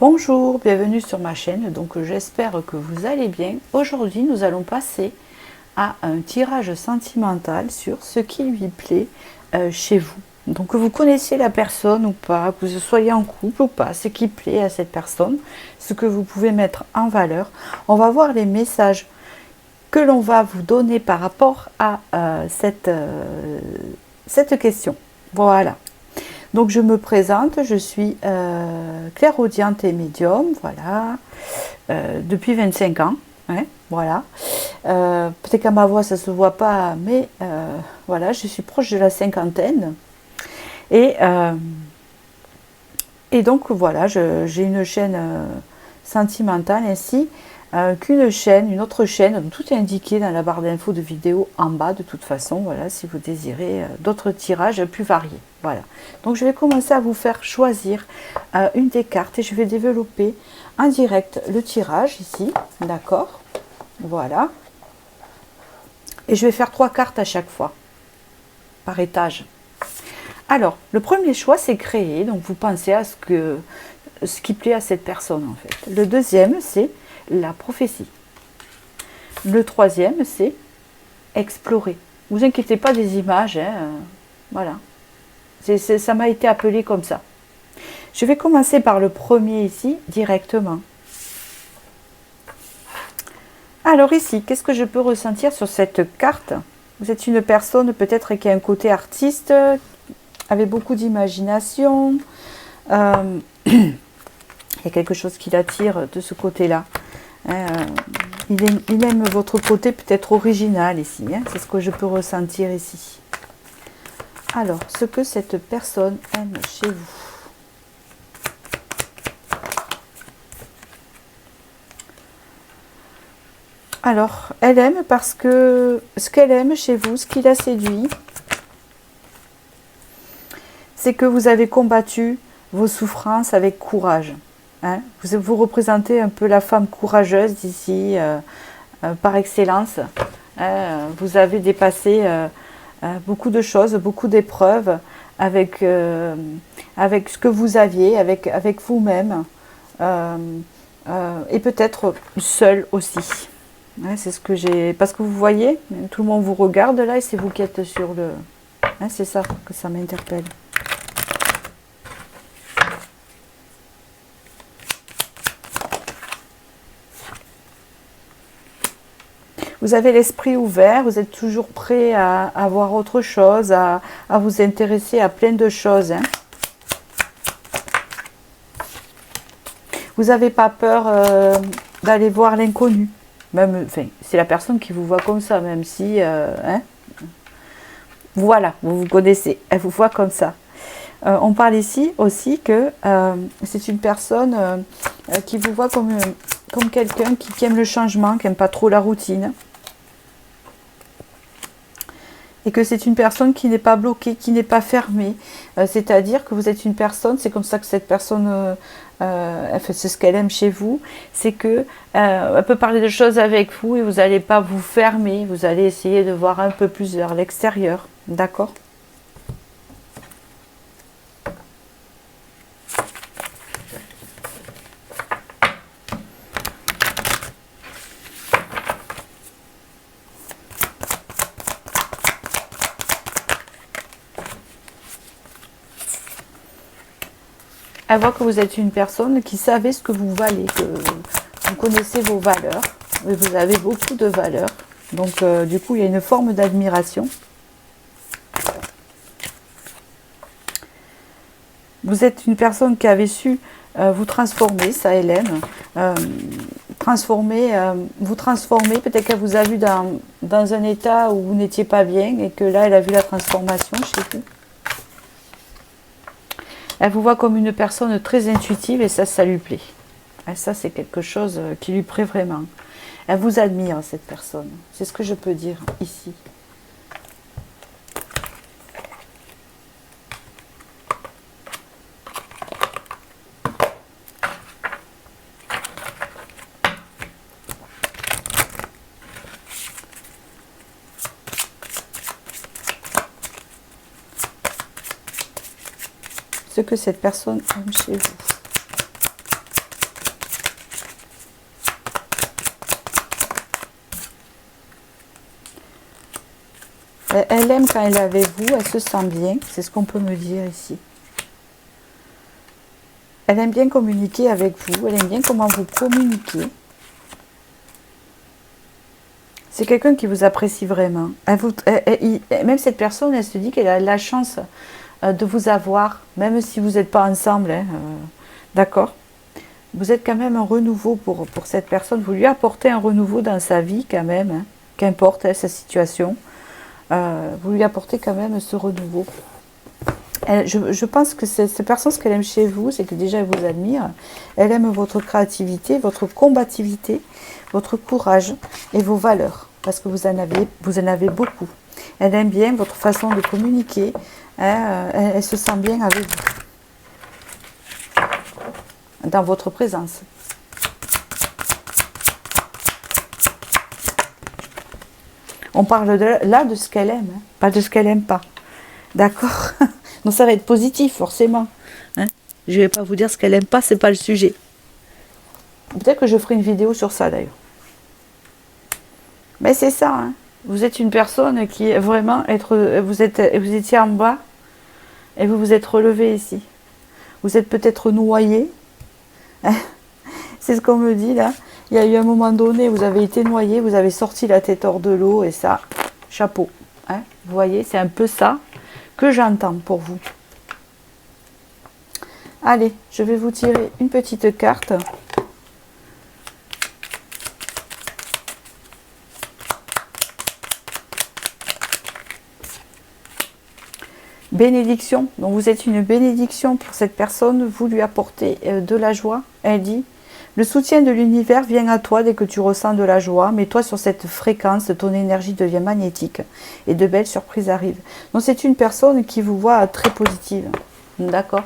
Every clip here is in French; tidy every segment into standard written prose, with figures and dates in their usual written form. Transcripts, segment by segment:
Bonjour, bienvenue sur ma chaîne, donc j'espère que vous allez bien. Aujourd'hui nous allons passer à un tirage sentimental sur ce qui lui plaît chez vous. Donc que vous connaissiez la personne ou pas, que vous soyez en couple ou pas, ce qui plaît à cette personne, ce que vous pouvez mettre en valeur. On va voir les messages que l'on va vous donner par rapport à cette question. Voilà. Donc je me présente, je suis clairaudiente et médium, voilà, depuis 25 ans, hein, voilà. Peut-être qu'à ma voix ça ne se voit pas, mais voilà, je suis proche de la cinquantaine. Et donc voilà, j'ai une chaîne sentimentale ainsi une autre chaîne, tout est indiqué dans la barre d'infos de vidéo en bas de toute façon, voilà, si vous désirez d'autres tirages plus variés. Voilà, donc je vais commencer à vous faire choisir une des cartes et je vais développer en direct le tirage ici, d'accord, voilà. Et je vais faire 3 cartes à chaque fois, par étage. Alors, le premier choix, c'est créer, donc vous pensez à ce qui plaît à cette personne en fait. Le deuxième, c'est la prophétie. Le troisième, c'est explorer. Ne vous inquiétez pas des images, hein, voilà. Ça m'a été appelé comme ça. Je vais commencer par le premier ici, directement. Alors ici, qu'est-ce que je peux ressentir sur cette carte? Vous êtes une personne peut-être qui a un côté artiste, avec beaucoup d'imagination. Il y a quelque chose qui l'attire de ce côté-là. Il aime votre côté peut-être original ici, hein, c'est ce que je peux ressentir ici. Alors, ce que cette personne aime chez vous. Alors, elle aime parce que ce qu'elle aime chez vous, ce qui la séduit, c'est que vous avez combattu vos souffrances avec courage. Hein, vous représentez un peu la femme courageuse ici, par excellence. Vous avez dépassé beaucoup de choses, beaucoup d'épreuves avec ce que vous aviez, avec vous-même, et peut-être seul aussi. Ouais, c'est ce que j'ai. Parce que vous voyez, tout le monde vous regarde là et c'est vous qui êtes sur le. Hein, c'est ça que ça m'interpelle. Vous avez l'esprit ouvert, vous êtes toujours prêt à voir autre chose, à vous intéresser à plein de choses. Hein. Vous n'avez pas peur d'aller voir l'inconnu. Même, enfin, c'est la personne qui vous voit comme ça, même si... hein. Voilà, vous vous connaissez, elle vous voit comme ça. On parle ici aussi que c'est une personne qui vous voit comme quelqu'un qui aime le changement, qui n'aime pas trop la routine. Et que c'est une personne qui n'est pas bloquée, qui n'est pas fermée. C'est-à-dire que vous êtes une personne, c'est comme ça que cette personne, c'est ce qu'elle aime chez vous, c'est que elle peut parler de choses avec vous et vous n'allez pas vous fermer, vous allez essayer de voir un peu plus vers l'extérieur. D'accord ? Elle voit que vous êtes une personne qui savait ce que vous valez, que vous connaissez vos valeurs, et vous avez beaucoup de valeurs. Donc du coup, il y a une forme d'admiration. Vous êtes une personne qui avait su vous transformer, ça elle aime. Vous transformer, peut-être qu'elle vous a vu dans un état où vous n'étiez pas bien et que là, elle a vu la transformation chez vous. Elle vous voit comme une personne très intuitive et ça lui plaît. Et ça, c'est quelque chose qui lui plaît vraiment. Elle vous admire, cette personne. C'est ce que je peux dire ici. Ce que cette personne aime chez vous. Elle aime quand elle est avec vous, elle se sent bien, c'est ce qu'on peut me dire ici. Elle aime bien communiquer avec vous, elle aime bien comment vous communiquez. C'est quelqu'un qui vous apprécie vraiment. Même cette personne, elle se dit qu'elle a la chance de vous avoir, même si vous n'êtes pas ensemble. Hein, d'accord? Vous êtes quand même un renouveau pour cette personne. Vous lui apportez un renouveau dans sa vie quand même, hein, qu'importe sa situation. Vous lui apportez quand même ce renouveau. Je pense que cette personne, ce qu'elle aime chez vous, c'est que déjà elle vous admire. Elle aime votre créativité, votre combativité, votre courage et vos valeurs. Parce que vous en avez beaucoup. Elle aime bien votre façon de communiquer. Hein, elle se sent bien avec vous. Dans votre présence. On parle là de ce qu'elle aime, hein, pas de ce qu'elle n'aime pas. D'accord? Donc ça va être positif, forcément. Hein, je ne vais pas vous dire ce qu'elle n'aime pas, c'est pas le sujet. Peut-être que je ferai une vidéo sur ça, d'ailleurs. Mais c'est ça, hein. Vous êtes une personne qui est vraiment... vous étiez en bas et vous vous êtes relevé ici. Vous êtes peut-être noyé. C'est ce qu'on me dit, là. Il y a eu un moment donné, vous avez été noyé, vous avez sorti la tête hors de l'eau et ça, chapeau. Hein, vous voyez, c'est un peu ça que j'entends pour vous. Allez, je vais vous tirer une petite carte. Bénédiction. Donc vous êtes une bénédiction pour cette personne. Vous lui apportez de la joie. Elle dit, le soutien de l'univers vient à toi dès que tu ressens de la joie. Mets-toi sur cette fréquence, ton énergie devient magnétique et de belles surprises arrivent. Donc c'est une personne qui vous voit très positive. D'accord?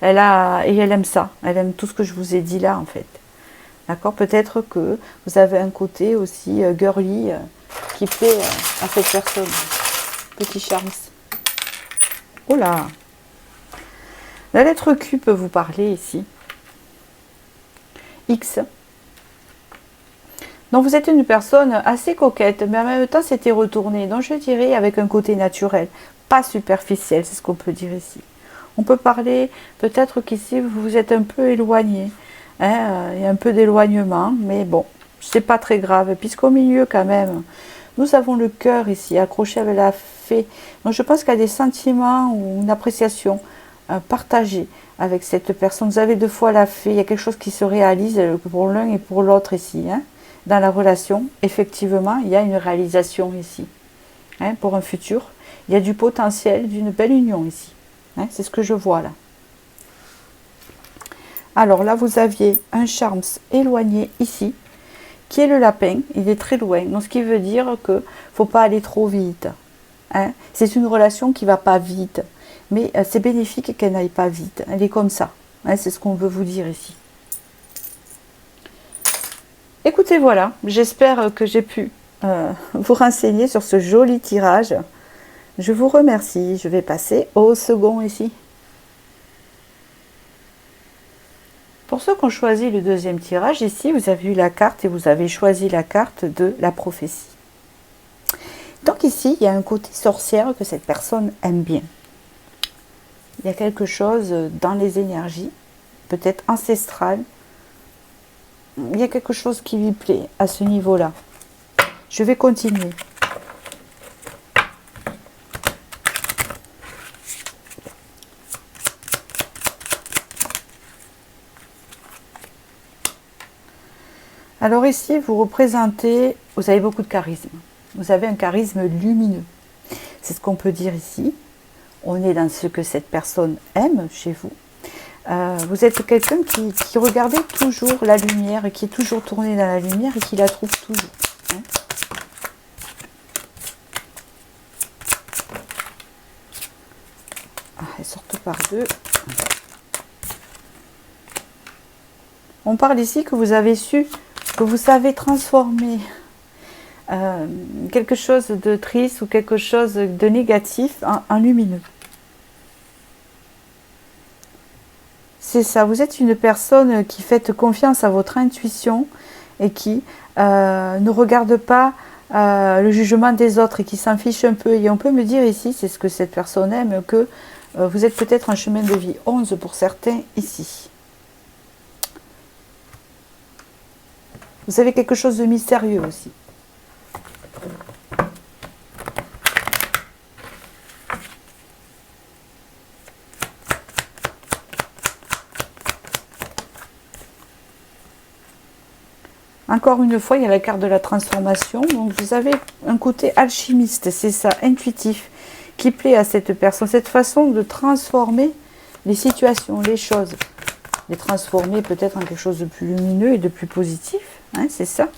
Et elle aime ça. Elle aime tout ce que je vous ai dit là en fait. D'accord? Peut-être que vous avez un côté aussi girly qui plaît à cette personne. Petit charme. Oh là! La lettre Q peut vous parler ici. X. Donc vous êtes une personne assez coquette, mais en même temps c'était retourné. Donc je dirais avec un côté naturel, pas superficiel, c'est ce qu'on peut dire ici. On peut parler, peut-être qu'ici vous vous êtes un peu éloigné. Hein, il y a un peu d'éloignement, mais bon, c'est pas très grave. Puisqu'au milieu quand même, nous avons le cœur ici, accroché avec la fée. Donc je pense qu'il y a des sentiments ou une appréciation partagée avec cette personne. Vous avez deux fois la fée, il y a quelque chose qui se réalise pour l'un et pour l'autre ici. Hein. Dans la relation, effectivement, il y a une réalisation ici. Hein, pour un futur, il y a du potentiel d'une belle union ici. Hein, c'est ce que je vois là. Alors là, vous aviez un charme éloigné ici, qui est le lapin. Il est très loin. Donc, ce qui veut dire qu'il ne faut pas aller trop vite. Hein. C'est une relation qui ne va pas vite. Mais c'est bénéfique qu'elle n'aille pas vite. Elle est comme ça. Hein, c'est ce qu'on veut vous dire ici. Écoutez, voilà. J'espère que j'ai pu vous renseigner sur ce joli tirage. Je vous remercie. Je vais passer au second ici. Pour ceux qui ont choisi le deuxième tirage, ici, vous avez eu la carte et vous avez choisi la carte de la prophétie. Donc ici, il y a un côté sorcière que cette personne aime bien. Il y a quelque chose dans les énergies, peut-être ancestral. Il y a quelque chose qui lui plaît à ce niveau-là. Je vais continuer. Alors ici, vous représentez, vous avez beaucoup de charisme. Vous avez un charisme lumineux. C'est ce qu'on peut dire ici. On est dans ce que cette personne aime chez vous. Vous êtes quelqu'un qui regardait toujours la lumière, qui est toujours tourné dans la lumière et qui la trouve toujours. Hein. Ah, elles sortent par deux. On parle ici que vous avez su, que vous savez transformer quelque chose de triste ou quelque chose de négatif en lumineux. C'est ça, vous êtes une personne qui fait confiance à votre intuition et qui ne regarde pas le jugement des autres et qui s'en fiche un peu. Et on peut me dire ici, c'est ce que cette personne aime, que vous êtes peut-être en chemin de vie 11 pour certains ici. Vous avez quelque chose de mystérieux aussi. Encore une fois, il y a la carte de la transformation. Donc, vous avez un côté alchimiste, c'est ça, intuitif, qui plaît à cette personne. Cette façon de transformer les situations, les choses. Les transformer peut-être en quelque chose de plus lumineux et de plus positif. Hein, c'est ça.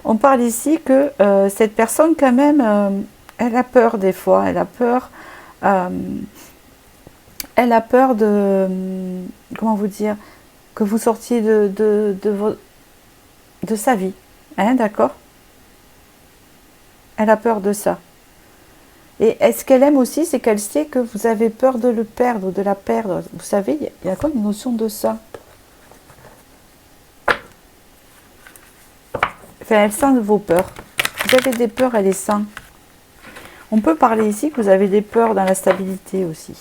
On parle ici que cette personne, quand même, elle a peur des fois. Elle a peur... elle a peur de... comment vous dire, que vous sortiez de sa vie. Hein, d'accord? Elle a peur de ça. Et ce qu'elle aime aussi, c'est qu'elle sait que vous avez peur de le perdre, de la perdre. Vous savez, il y a comme une notion de ça. Enfin, elle sent vos peurs. Vous avez des peurs, elle les sent. On peut parler ici que vous avez des peurs dans la stabilité aussi.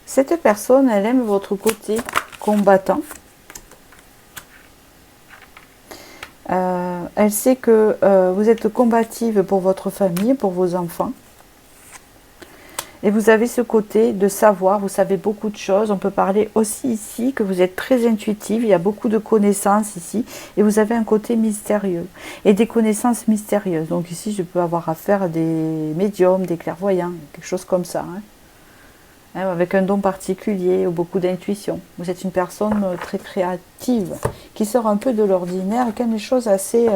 Cette personne, elle aime votre côté combattant. Elle sait que vous êtes combative pour votre famille, pour vos enfants. Et vous avez ce côté de savoir, vous savez beaucoup de choses. On peut parler aussi ici que vous êtes très intuitive, il y a beaucoup de connaissances ici. Et vous avez un côté mystérieux et des connaissances mystérieuses. Donc ici, je peux avoir affaire à des médiums, des clairvoyants, quelque chose comme ça. Hein, avec un don particulier ou beaucoup d'intuition. Vous êtes une personne très créative, qui sort un peu de l'ordinaire et qui aime des choses assez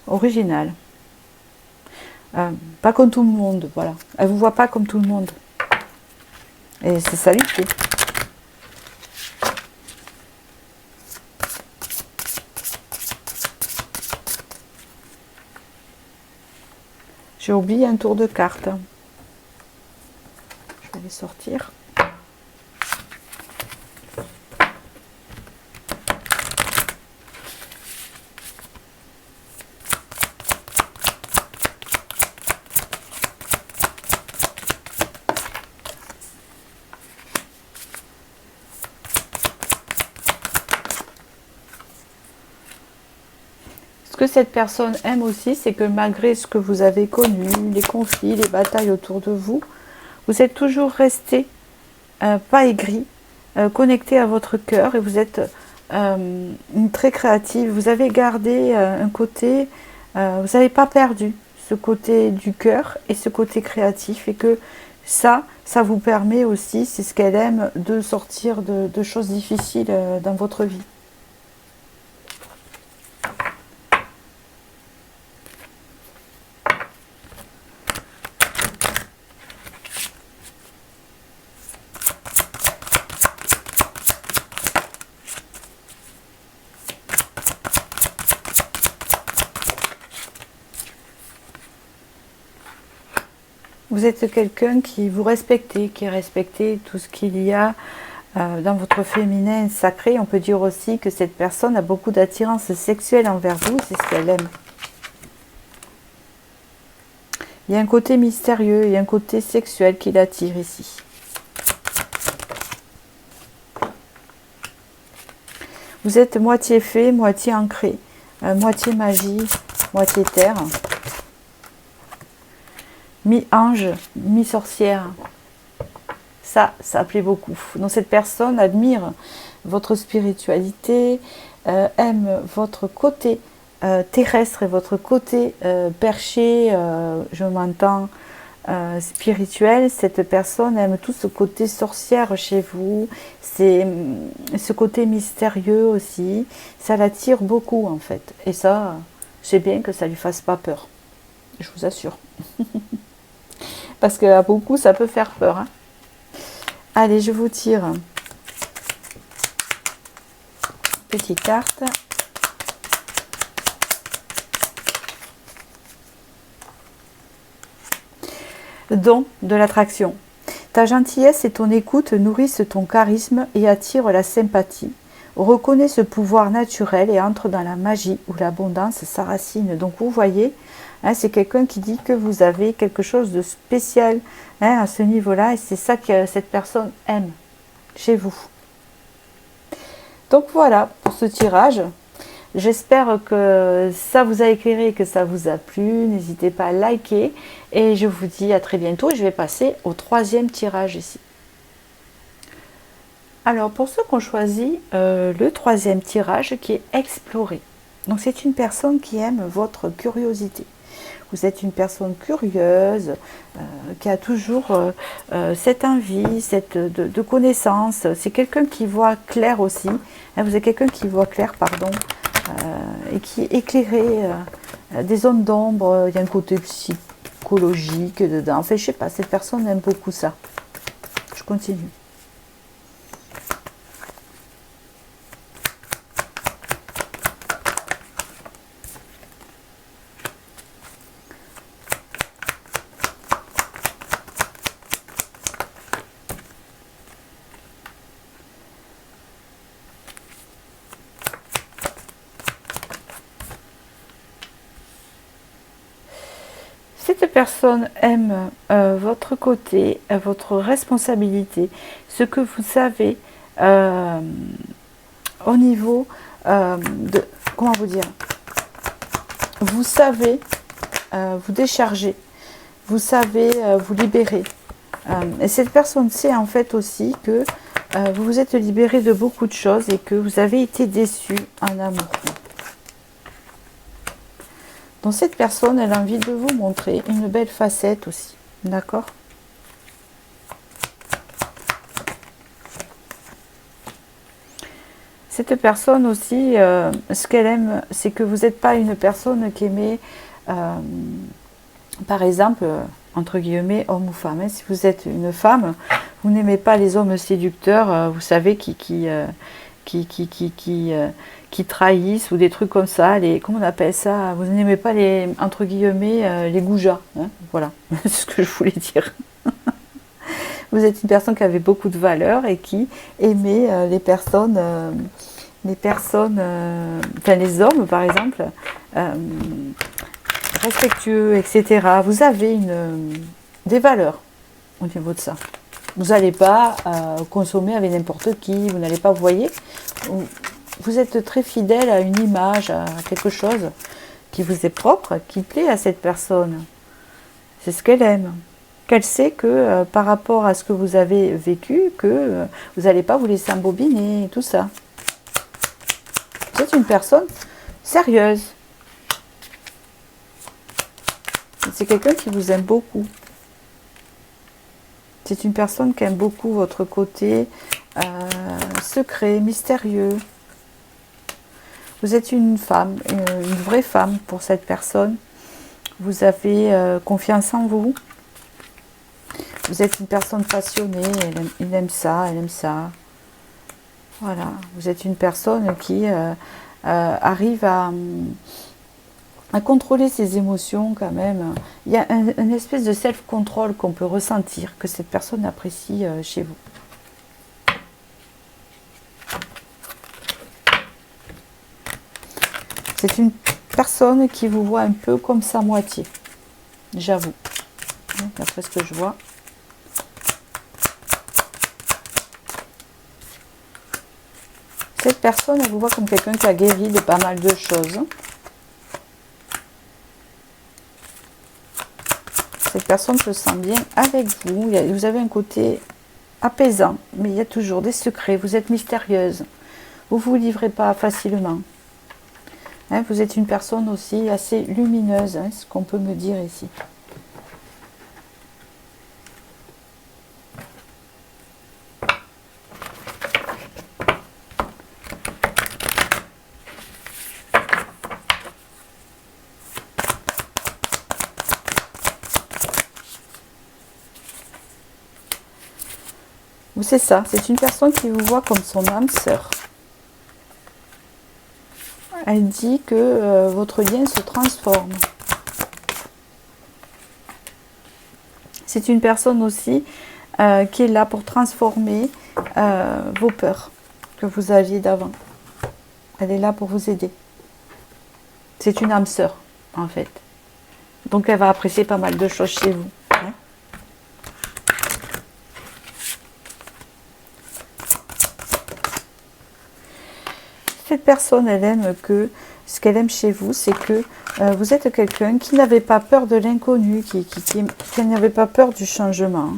originales. Pas comme tout le monde, voilà. Elle ne vous voit pas comme tout le monde. Et c'est ça lui plaît. J'ai oublié un tour de carte. Je vais les sortir. Ce que cette personne aime aussi, c'est que malgré ce que vous avez connu, les conflits, les batailles autour de vous, vous êtes toujours resté pas aigri, connecté à votre cœur et vous êtes très créative. Vous avez gardé un côté, vous n'avez pas perdu ce côté du cœur et ce côté créatif et que ça vous permet aussi, c'est ce qu'elle aime, de sortir de choses difficiles dans votre vie. Vous êtes quelqu'un qui vous respectez, qui respectez tout ce qu'il y a dans votre féminin sacré. On peut dire aussi que cette personne a beaucoup d'attirance sexuelle envers vous, c'est ce qu'elle aime. Il y a un côté mystérieux, il y a un côté sexuel qui l'attire ici. Vous êtes moitié fée, moitié ancré, moitié magie, moitié terre. Mi-ange, mi-sorcière. Ça plaît beaucoup. Donc cette personne admire votre spiritualité, aime votre côté terrestre et votre côté perché, je m'entends, spirituel. Cette personne aime tout ce côté sorcière chez vous, c'est ce côté mystérieux aussi. Ça l'attire beaucoup en fait. Et ça, c'est bien que ça lui fasse pas peur. Je vous assure. Parce qu'à beaucoup, ça peut faire peur. Hein. Allez, je vous tire. Petite carte. don de l'attraction. Ta gentillesse et ton écoute nourrissent ton charisme et attirent la sympathie. Reconnais ce pouvoir naturel et entre dans la magie où l'abondance s'enracine. Donc vous voyez, hein, c'est quelqu'un qui dit que vous avez quelque chose de spécial, hein, à ce niveau-là, et c'est ça que cette personne aime chez vous. Donc voilà pour ce tirage. J'espère que ça vous a éclairé, que ça vous a plu. N'hésitez pas à liker et je vous dis à très bientôt. Je vais passer au troisième tirage ici. Alors pour ceux qui ont choisi le troisième tirage qui est explorer. Donc c'est une personne qui aime votre curiosité. Vous êtes une personne curieuse, qui a toujours cette envie, de connaissance. C'est quelqu'un qui voit clair aussi. Hein, vous êtes quelqu'un qui voit clair, pardon, et qui est éclairé des zones d'ombre. Il y a un côté psychologique dedans. Enfin, je sais pas, cette personne aime beaucoup ça. Je continue. Cette personne aime votre côté, votre responsabilité, ce que vous savez au niveau de... Comment vous dire? Vous savez vous décharger, vous savez vous libérer. Et cette personne sait en fait aussi que vous vous êtes libéré de beaucoup de choses et que vous avez été déçu en amour. Donc cette personne, elle a envie de vous montrer une belle facette aussi. D'accord? Cette personne aussi, ce qu'elle aime, c'est que vous n'êtes pas une personne qui aimait, par exemple, entre guillemets, homme ou femme. Hein. Si vous êtes une femme, vous n'aimez pas les hommes séducteurs, vous savez, qui trahissent ou des trucs comme ça, comment on appelle ça, vous n'aimez pas les, entre guillemets, les goujats, hein, voilà, c'est ce que je voulais dire. Vous êtes une personne qui avait beaucoup de valeur et qui aimait les personnes, enfin les hommes par exemple, respectueux, etc. Vous avez des valeurs au niveau de ça. Vous n'allez pas consommer avec n'importe qui, vous n'allez pas, vous voyez, vous êtes très fidèle à une image, à quelque chose qui vous est propre, qui plaît à cette personne. C'est ce qu'elle aime. Qu'elle sait que par rapport à ce que vous avez vécu, que vous n'allez pas vous laisser embobiner, tout ça. Vous êtes une personne sérieuse. C'est quelqu'un qui vous aime beaucoup. C'est une personne qui aime beaucoup votre côté secret, mystérieux. Vous êtes une femme, une vraie femme pour cette personne. Vous avez confiance en vous. Vous êtes une personne passionnée, il aime ça, elle aime ça. Voilà, vous êtes une personne qui arrive à contrôler ses émotions quand même. Il y a une espèce de self-control qu'on peut ressentir, que cette personne apprécie chez vous. C'est une personne qui vous voit un peu comme sa moitié, j'avoue, d'après ce que je vois. Cette personne, elle vous voit comme quelqu'un qui a guéri de pas mal de choses. Cette personne se sent bien avec vous. Vous avez un côté apaisant, mais il y a toujours des secrets. Vous êtes mystérieuse. Vous ne vous livrez pas facilement. Hein, vous êtes une personne aussi assez lumineuse, hein, ce qu'on peut me dire ici. C'est ça, c'est une personne qui vous voit comme son âme sœur. Elle dit que votre lien se transforme. C'est une personne aussi qui est là pour transformer vos peurs que vous aviez d'avant. Elle est là pour vous aider. C'est une âme sœur, en fait. Donc, elle va apprécier pas mal de choses chez vous. Hein. Cette personne, elle aime que... Ce qu'elle aime chez vous, c'est que vous êtes quelqu'un qui n'avait pas peur de l'inconnu, qui n'avait pas peur du changement.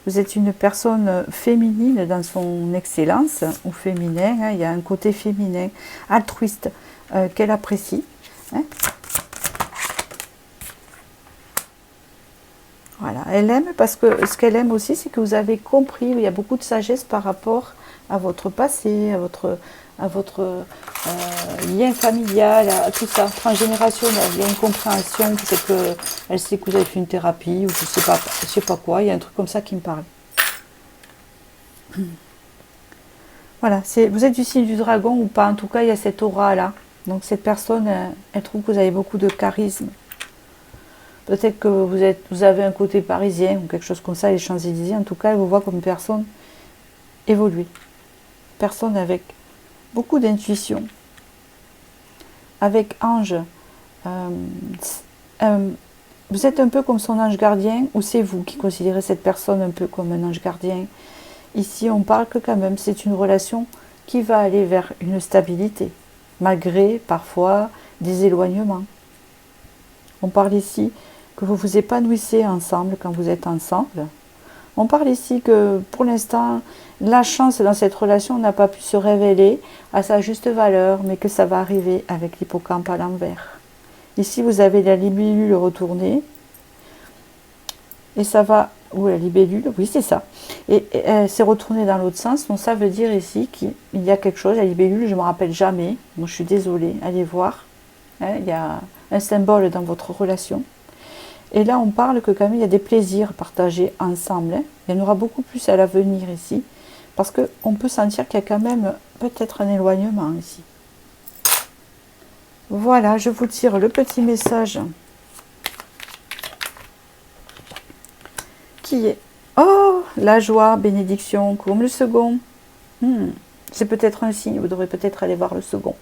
Vous êtes une personne féminine dans son excellence, ou féminin, hein, il y a un côté féminin, altruiste, qu'elle apprécie. Hein. Voilà, elle aime parce que ce qu'elle aime aussi, c'est que vous avez compris, il y a beaucoup de sagesse par rapport à votre passé, à votre lien familial, à tout ça, transgénérationnel. Il y a une compréhension, peut-être qu'elle sait que vous avez fait une thérapie, ou je sais pas quoi, il y a un truc comme ça qui me parle. Voilà, vous êtes du signe du dragon ou pas, en tout cas il y a cette aura-là. Donc cette personne, elle trouve que vous avez beaucoup de charisme. Peut-être que vous avez un côté parisien ou quelque chose comme ça, les Champs-Élysées. En tout cas, elle vous voit comme une personne évoluée. Personne avec beaucoup d'intuition. Avec ange. Vous êtes un peu comme son ange gardien, ou c'est vous qui considérez cette personne un peu comme un ange gardien. Ici, on parle que quand même, c'est une relation qui va aller vers une stabilité, malgré parfois des éloignements. On parle ici que vous vous épanouissez ensemble quand vous êtes ensemble. On parle ici que pour l'instant, la chance dans cette relation n'a pas pu se révéler à sa juste valeur, mais que ça va arriver avec l'hippocampe à l'envers. Ici, vous avez la libellule retournée, et ça va, ou la libellule, oui c'est ça, et elle s'est retournée dans l'autre sens, donc ça veut dire ici qu'il y a quelque chose, la libellule, je ne me rappelle jamais, donc je suis désolée, allez voir, hein, il y a un symbole dans votre relation. Et là, on parle que quand même, il y a des plaisirs partagés ensemble. Hein. Il y en aura beaucoup plus à l'avenir ici. Parce qu'on peut sentir qu'il y a quand même peut-être un éloignement ici. Voilà, je vous tire le petit message. Qui est... Oh, la joie, bénédiction, comme le second. C'est peut-être un signe, vous devrez peut-être aller voir le second.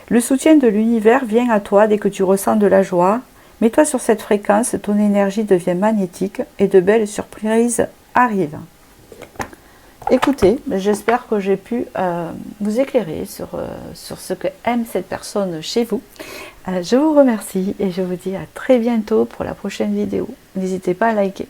Le soutien de l'univers vient à toi dès que tu ressens de la joie. Mets-toi sur cette fréquence, ton énergie devient magnétique et de belles surprises arrivent. Écoutez, j'espère que j'ai pu vous éclairer sur ce que aime cette personne chez vous. Je vous remercie et je vous dis à très bientôt pour la prochaine vidéo. N'hésitez pas à liker.